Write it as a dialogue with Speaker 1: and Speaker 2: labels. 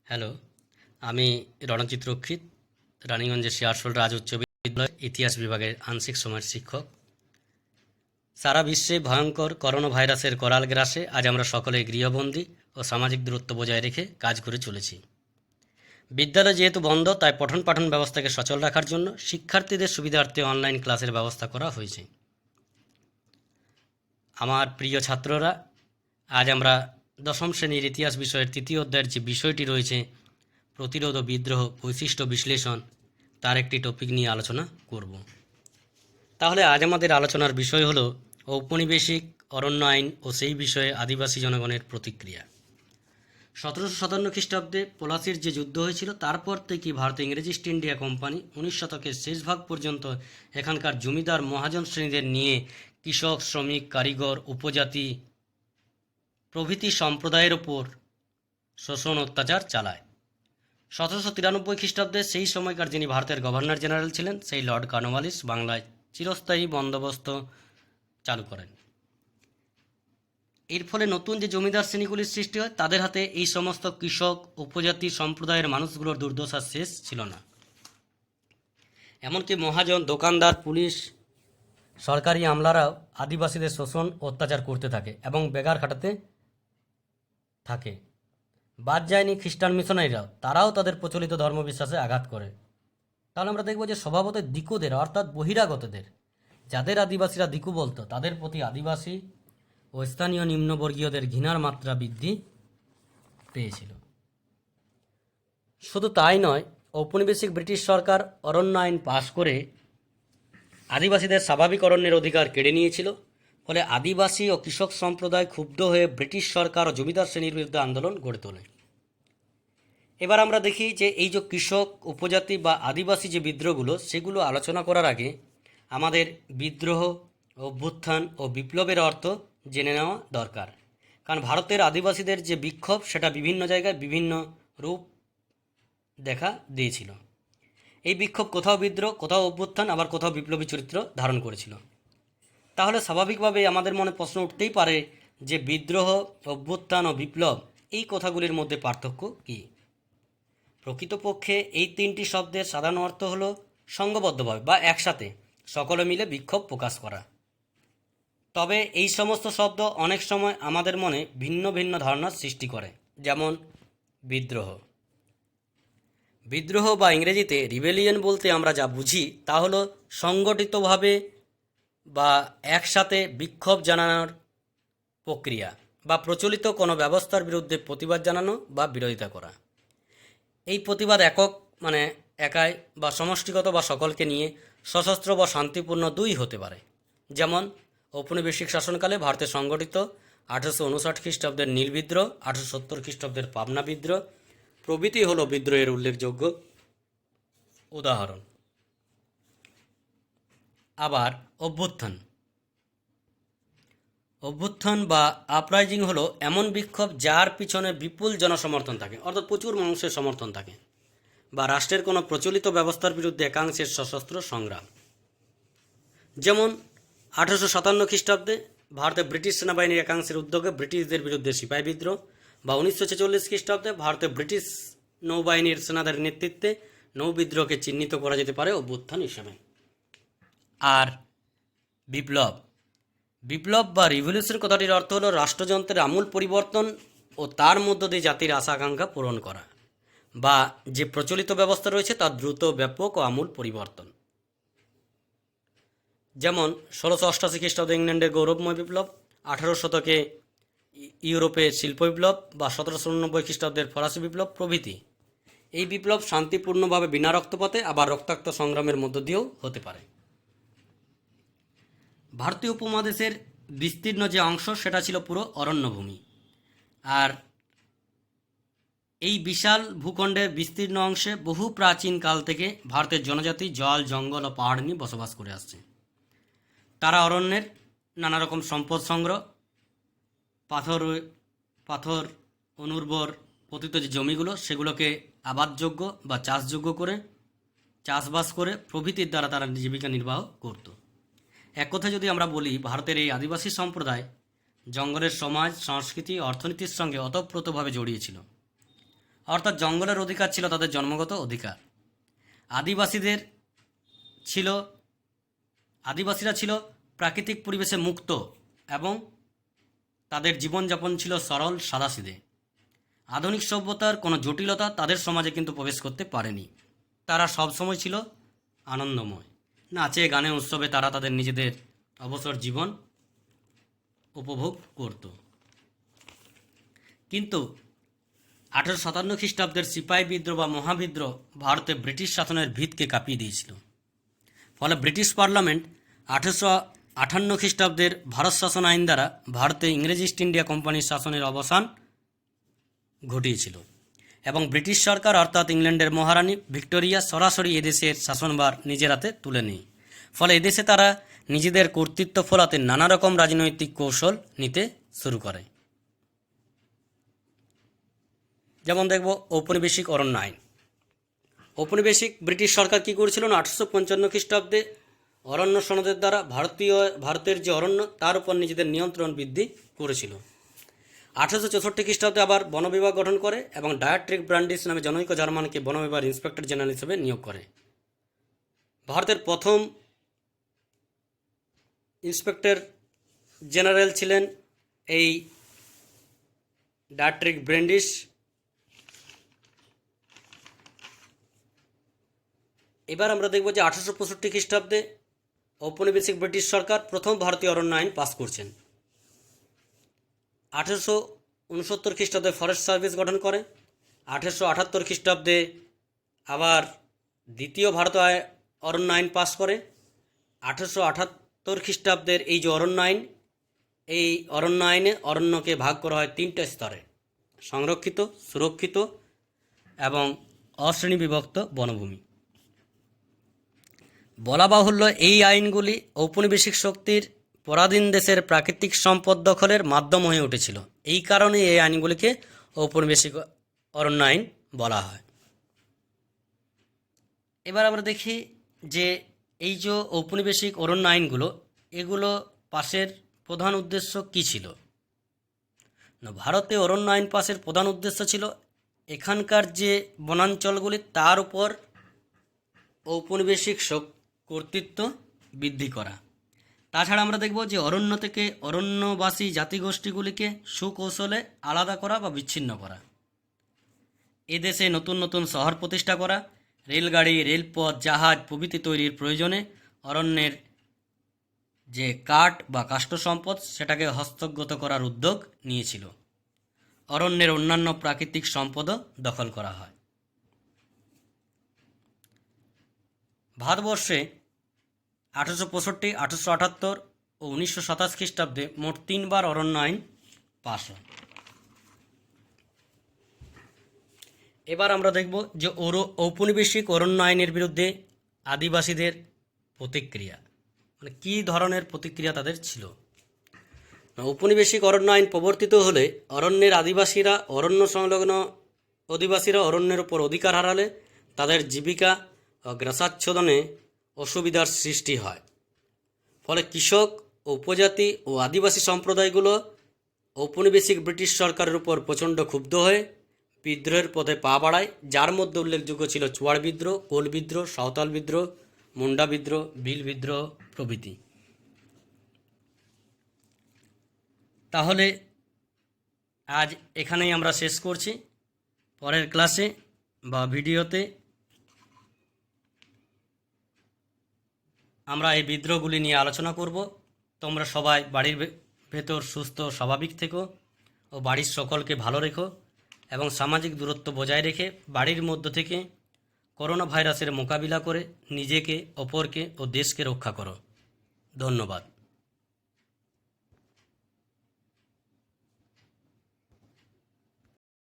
Speaker 1: Hello, আমি রণজিৎ রক্ষিত, রানীগঞ্জের শিয়ারশোল রাজ উচ্চ বিদ্যালয়ের ইতিহাস বিভাগের আংশিক সময়ের শিক্ষক। সারা বিশ্বে ভয়ঙ্কর করোনা ভাইরাসের করাল গ্রাসে আজ আমরা সকলে গৃহবন্দী ও সামাজিক দূরত্ব বজায় রেখে কাজ করে চলেছি। বিদ্যালয় যেহেতু বন্ধ, তাই পঠন পাঠন ব্যবস্থাকে সচল রাখার জন্য শিক্ষার্থীদের সুবিধার্থে অনলাইন ক্লাসের ব্যবস্থা করা হয়েছে। আমার প্রিয় ছাত্ররা, আজ আমরা দশম শ্রেণীর ইতিহাস বিষয়ের তৃতীয় অধ্যায়ের যে বিষয়টি রয়েছে প্রতিরোধ ও বিদ্রোহ বৈশিষ্ট্য বিশ্লেষণ, তার একটি টপিক নিয়ে আলোচনা করব। তাহলে আজ আমাদের আলোচনার বিষয় হলো ঔপনিবেশিক অরণ্য আইন ও সেই বিষয়ে আদিবাসী জনগণের প্রতিক্রিয়া। 1757 খ্রিস্টাব্দে পলাশির যে যুদ্ধ হয়েছিল, তারপর থেকে ভারতে ইংরেজ ইস্ট ইন্ডিয়া কোম্পানি 19 শতকের শেষ ভাগ পর্যন্ত এখানকার জমিদার মহাজন শ্রেণীদের নিয়ে কৃষক, শ্রমিক, কারিগর, উপজাতি প্রভৃতি সম্প্রদায়ের ওপর শোষণ অত্যাচার চালায়। 1793 খ্রিস্টাব্দে সেই সময়কার যিনি ভারতের গভর্নর জেনারেল ছিলেন, সেই লর্ড কর্নওয়ালিস বাংলায় চিরস্থায়ী বন্দোবস্ত চালু করেন। এর ফলে নতুন যে জমিদার শ্রেণীগুলির সৃষ্টি হয়, তাদের হাতে এই সমস্ত কৃষক, উপজাতি সম্প্রদায়ের মানুষগুলোর দুর্দশার শেষ ছিল না। এমনকি মহাজন, দোকানদার, পুলিশ, সরকারি আমলারাও আদিবাসীদের শোষণ অত্যাচার করতে থাকে এবং বেগার খাটাতে থাকে। বাদ যায়নি খ্রিস্টান মিশনারিরাও, তারাও তাদের প্রচলিত ধর্মবিশ্বাসে আঘাত করে। তাহলে আমরা দেখব যে স্বভাবত দিকুদের অর্থাৎ বহিরাগতদের, যাদের আদিবাসীরা দিকু বলতো, তাদের প্রতি আদিবাসী ও স্থানীয় নিম্নবর্গীয়দের ঘৃণার মাত্রা বৃদ্ধি পেয়েছিল। শুধু তাই নয়, ঔপনিবেশিক ব্রিটিশ সরকার অরণ্য আইন পাশ করে আদিবাসীদের স্বাভাবিক অরণ্যের অধিকার কেড়ে নিয়েছিল। ফলে আদিবাসী ও কৃষক সম্প্রদায় ক্ষুব্ধ হয়ে ব্রিটিশ সরকার ও জমিদার শ্রেণীর বিরুদ্ধে আন্দোলন গড়ে তোলে। এবার আমরা দেখি যে এই যে কৃষক, উপজাতি বা আদিবাসী যে বিদ্রোহগুলো, সেগুলো আলোচনা করার আগে আমাদের বিদ্রোহ, অভ্যুত্থান ও বিপ্লবের অর্থ জেনে নেওয়া দরকার। কারণ ভারতের আদিবাসীদের যে বিক্ষোভ, সেটা বিভিন্ন জায়গায় বিভিন্ন রূপ দেখা দিয়েছিল। এই বিক্ষোভ কোথাও বিদ্রোহ, কোথাও অভ্যুত্থান, আবার কোথাও বিপ্লবী চরিত্র ধারণ করেছিল। তাহলে স্বাভাবিকভাবেই আমাদের মনে প্রশ্ন উঠতেই পারে যে বিদ্রোহ, অভ্যুত্থান ও বিপ্লব, এই কথাগুলির মধ্যে পার্থক্য কী? প্রকৃতপক্ষে এই তিনটি শব্দের সাধারণ অর্থ হল সংঘবদ্ধভাবে বা একসাথে সকলে মিলে বিক্ষোভ প্রকাশ করা। তবে এই সমস্ত শব্দ অনেক সময় আমাদের মনে ভিন্ন ভিন্ন ধারণার সৃষ্টি করে। যেমন বিদ্রোহ। বিদ্রোহ বা ইংরেজিতে রিবেলিয়ন বলতে আমরা যা বুঝি তা হলো সংগঠিতভাবে বা একসাথে বিক্ষোভ জানানোর প্রক্রিয়া বা প্রচলিত কোনো ব্যবস্থার বিরুদ্ধে প্রতিবাদ জানানো বা বিরোধিতা করা। এই প্রতিবাদ একক মানে একাই বা সমষ্টিগত বা সকলকে নিয়ে সশস্ত্র বা শান্তিপূর্ণ দুই হতে পারে। যেমন ঔপনিবেশিক শাসনকালে ভারতে সংগঠিত 1859 খ্রিস্টাব্দের নীল বিদ্রোহ, 1870 খ্রিস্টাব্দের পাবনা বিদ্রোহ প্রভৃতি হল বিদ্রোহের উল্লেখযোগ্য উদাহরণ। আবার অভ্যুত্থান। অভ্যুত্থান বা আপরাইজিং হলো এমন বিক্ষোভ যার পিছনে বিপুল জনসমর্থন থাকে, অর্থাৎ প্রচুর মানুষের সমর্থন থাকে, বা রাষ্ট্রের কোনো প্রচলিত ব্যবস্থার বিরুদ্ধে একাংশের সশস্ত্র সংগ্রাম। যেমন 1857 খ্রিস্টাব্দে ভারতে ব্রিটিশ সেনাবাহিনীর একাংশের উদ্যোগে ব্রিটিশদের বিরুদ্ধে সিপাহী বিদ্রোহ, বা 1946 খ্রিস্টাব্দে ভারতে ব্রিটিশ নৌবাহিনীর সেনাদের নেতৃত্বে নৌবিদ্রোহকে চিহ্নিত করা যেতে পারে অভ্যুত্থান হিসেবে। আর বিপ্লব। বিপ্লব বা রিভলিউশন কথাটির অর্থ হলো রাষ্ট্রযন্ত্রের আমূল পরিবর্তন ও তার মধ্য দিয়ে জাতির আশা আকাঙ্ক্ষা পূরণ করা, বা যে প্রচলিত ব্যবস্থা রয়েছে তার দ্রুত, ব্যাপক ও আমূল পরিবর্তন। যেমন 1688 খ্রিস্টাব্দে ইংল্যান্ডের গৌরবময় বিপ্লব, 18 শতকে ইউরোপে শিল্প বিপ্লব, বা 1789 খ্রিস্টাব্দের ফরাসি বিপ্লব প্রভৃতি। এই বিপ্লব শান্তিপূর্ণভাবে বিনা রক্তপাতে আবার রক্তাক্ত সংগ্রামের মধ্য দিয়েও হতে পারে। ভারতীয় উপমহাদেশের বিস্তীর্ণ যে অংশ, সেটা ছিল পুরো অরণ্যভূমি। আর এই বিশাল ভূখণ্ডের বিস্তীর্ণ অংশে বহু প্রাচীন কাল থেকে ভারতের জনজাতি জল, জঙ্গল ও পাহাড় নিয়ে বসবাস করে আসছে। তারা অরণ্যের নানা রকম সম্পদ সংগ্রহ, পাথর অনুর্বর পতিত যে জমিগুলো, সেগুলোকে আবাদযোগ্য বা চাষযোগ্য করে চাষবাস করে প্রভৃতির দ্বারা তারা জীবিকা নির্বাহ করত। এক কথায় যদি আমরা বলি, ভারতের এই আদিবাসী সম্প্রদায় জঙ্গলের সমাজ, সংস্কৃতি, অর্থনীতির সঙ্গে ওতপ্রোতভাবে জড়িয়ে ছিল। অর্থাৎ জঙ্গলের অধিকার ছিল তাদের জন্মগত অধিকার। আদিবাসীরা ছিল প্রাকৃতিক পরিবেশে মুক্ত এবং তাদের জীবনযাপন ছিল সরল সাদাসিধে। আধুনিক সভ্যতার কোনো জটিলতা তাদের সমাজে কিন্তু প্রবেশ করতে পারেনি। তারা সবসময় ছিল আনন্দময়, নাচে গানে উৎসবে তারা তাদের নিজেদের অবসর জীবন উপভোগ করত। কিন্তু 1857 খ্রিস্টাব্দের সিপাহী বিদ্রোহ বা মহাবিদ্রোহ ভারতে ব্রিটিশ শাসনের ভিতকে কাঁপিয়ে দিয়েছিল। ফলে ব্রিটিশ পার্লামেন্ট 1858 খ্রিস্টাব্দের ভারত শাসন আইন দ্বারা ভারতে ইংরেজ ইস্ট ইন্ডিয়া কোম্পানির শাসনের অবসান ঘটিয়েছিল এবং ব্রিটিশ সরকার অর্থাৎ ইংল্যান্ডের মহারানী ভিক্টোরিয়া সরাসরি এদেশের শাসনভার নিজের হাতে তুলে নেয়। ফলে এদেশে তারা নিজেদের কর্তৃত্ব ফলাতে নানা রকম রাজনৈতিক কৌশল নিতে শুরু করে। যেমন দেখব ঔপনিবেশিক অরণ্য আইন। ঔপনিবেশিক ব্রিটিশ সরকার কী করেছিল না, 1855 খ্রিস্টাব্দে অরণ্য সনদের দ্বারা ভারতের যে অরণ্য তার উপর নিজেদের নিয়ন্ত্রণ বৃদ্ধি করেছিল। 1864 খ্রিস্টাব্দে আবার বন বিভাগ গঠন করে এবং ডায়াট্রিক ব্রান্ডিস নামে জনৈক জার্মানকে বন বিভাগ ইন্সপেক্টর জেনারেল হিসেবে নিয়োগ করে। ভারতের প্রথম ইন্সপেক্টর জেনারেল ছিলেন এই ডায়াট্রিক ব্রান্ডিস। এবার আমরা দেখব যে 1865 খ্রিস্টাব্দে ঔপনিবেশিক ব্রিটিশ সরকার প্রথম ভারতীয় অরণ্য আইন পাস করছেন। 1869 খ্রিস্টাব্দে ফরেস্ট সার্ভিস গঠন করে। 1878 খ্রিস্টাব্দে আবার দ্বিতীয় ভারতীয় অরণ্য আইন পাস করে। 1878 খ্রিস্টাব্দের এই যে অরণ্য আইন, এই অরণ্য আইনে অরণ্যকে ভাগ করা হয় 3টে স্তরে: সংরক্ষিত, সুরক্ষিত এবং অশ্রেণীবিভক্ত বনভূমি। বলা বাহুল্য এই আইনগুলি ঔপনিবেশিক শক্তির পরাধীন দেশের প্রাকৃতিক সম্পদ দখলের মাধ্যম হয়ে উঠেছিল। এই কারণে এই আইনগুলিকে ঔপনিবেশিক অরণ্য আইন বলা হয়। এবার আমরা দেখি যে এই যে ঔপনিবেশিক অরণ্য আইনগুলো, এগুলো পাশের প্রধান উদ্দেশ্য কী ছিল না, ভারতে অরণ্য আইন পাশের প্রধান উদ্দেশ্য ছিল এখানকার যে বনাঞ্চলগুলি তার উপর ঔপনিবেশিক কর্তৃত্ব বৃদ্ধি করা। তাছাড়া আমরা দেখব যে অরণ্য থেকে অরণ্যবাসী জাতিগোষ্ঠীগুলিকে সুকৌশলে আলাদা করা বা বিচ্ছিন্ন করা, এদেশে নতুন নতুন শহর প্রতিষ্ঠা করা, রেলগাড়ি, রেলপথ, জাহাজ প্রভৃতি তৈরির প্রয়োজনে অরণ্যের যে কাঠ বা কাষ্ঠ সম্পদ সেটাকে হস্তগত করার উদ্যোগ নিয়েছিল। অরণ্যের অন্যান্য প্রাকৃতিক সম্পদও দখল করা হয়। ভারতবর্ষে 1865, 1878 ও 1927 খ্রিস্টাব্দে মোট 3বার অরণ্য আইন পাস হয়। এবার আমরা দেখব যে ঔপনিবেশিক অরণ্য আইনের বিরুদ্ধে আদিবাসীদের প্রতিক্রিয়া, মানে কী ধরনের প্রতিক্রিয়া তাদের ছিল। ঔপনিবেশিক অরণ্য আইন প্রবর্তিত হলে অরণ্যের অরণ্য সংলগ্ন অধিবাসীরা অরণ্যের উপর অধিকার হারালে তাদের জীবিকা ও গ্রাসাচ্ছাদনে অসুবিধার সৃষ্টি হয়। ফলে কৃষক ও উপজাতি ও আদিবাসী সম্প্রদায়গুলো ঔপনিবেশিক ব্রিটিশ সরকারের উপর প্রচণ্ড ক্ষুব্ধ হয়ে বিদ্রোহের পথে পা বাড়ায়, যার মধ্যে উল্লেখযোগ্য ছিল চুয়াড় বিদ্রোহ, কোল বিদ্রোহ, সাঁওতাল বিদ্রোহ, মুন্ডা বিদ্রোহ, ভিল বিদ্রোহ প্রভৃতি। তাহলে আজ এখানেই আমরা শেষ করছি। পরের ক্লাসে বা ভিডিওতে আমরা এই বিদ্রোহগুলি নিয়ে আলোচনা করব। তোমরা সবাই বাড়ির ভেতর সুস্থ স্বাভাবিক থেকো ও বাড়ির সকলকে ভালো রেখো এবং সামাজিক দূরত্ব বজায় রেখে বাড়ির মধ্য থেকে করোনা ভাইরাসের মোকাবিলা করে নিজেকে, অপরকে ও দেশকে রক্ষা করো। ধন্যবাদ।